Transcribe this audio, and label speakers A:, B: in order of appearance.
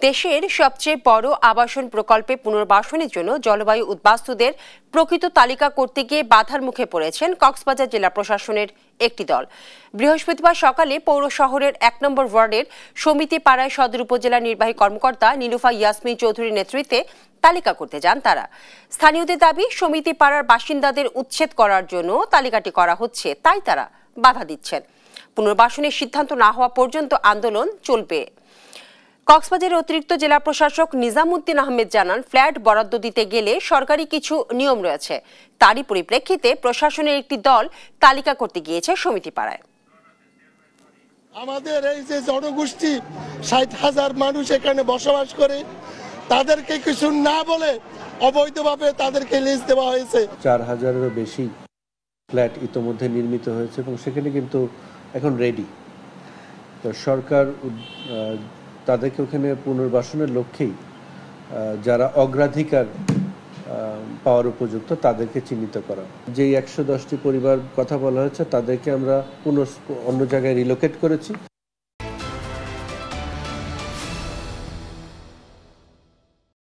A: দেশের সবচেয়ে বড় আবাসন প্রকল্পে পুনর্বাসনের জন্য জলবায়ু উদ্বাস্তুদের প্রকৃত তালিকা করতে গিয়ে বাধার মুখে পড়েছেন কক্সবাজার জেলা প্রশাসনের একটি দল। বৃহস্পতিবার সকালে পৌর শহরের ১ নম্বর ওয়ার্ডের সমিতি পাড়ায় সদর উপজেলা নির্বাহী কর্মকর্তা নীলুফা ইয়াসমিন চৌধুরীর নেতৃত্বে তালিকা করতে যান তারা। স্থানীয়দের দাবি, সমিতি পাড়ার বাসিন্দাদের উচ্ছেদ করার জন্য তালিকাটি করা হচ্ছে, তাই তারা বাধা দিচ্ছেন। পুনর্বাসনের সিদ্ধান্ত না হওয়া পর্যন্ত আন্দোলন চলবে। কক্সবাজারের অতিরিক্ত জেলা প্রশাসক নিজামুদ্দিন আহমেদ জানান, ফ্ল্যাট বরাদ্দ দিতে গেলে সরকারি কিছু নিয়ম রয়েছে, তারই পরিপ্রেক্ষিতে প্রশাসনের একটি দল তালিকা করতে গিয়েছে সমিতি পাড়ায়।
B: আমাদের এই যে জনগোষ্ঠী ৬০,০০০ মানুষ এখানে বসবাস করে, তাদেরকে কিছু না বলে অবৈধভাবে তাদেরকে লিজ দেওয়া হয়েছে।
C: ৪,০০০-এরও বেশি ফ্ল্যাট ইতোমধ্যে নির্মিত হয়েছে এবং সেখানে কিন্তু এখন রেডি। তো সরকার তাদেরকে ওখানে পুনর্বাসনের লক্ষ্যেই যারা অগ্রাধিকার পাওয়ার উপযুক্ত তাদেরকে চিহ্নিত করা। যেই ১১০টি পরিবার কথা বলা হয়েছে তাদেরকে আমরা অন্য জায়গায় রিলোকেট করেছি।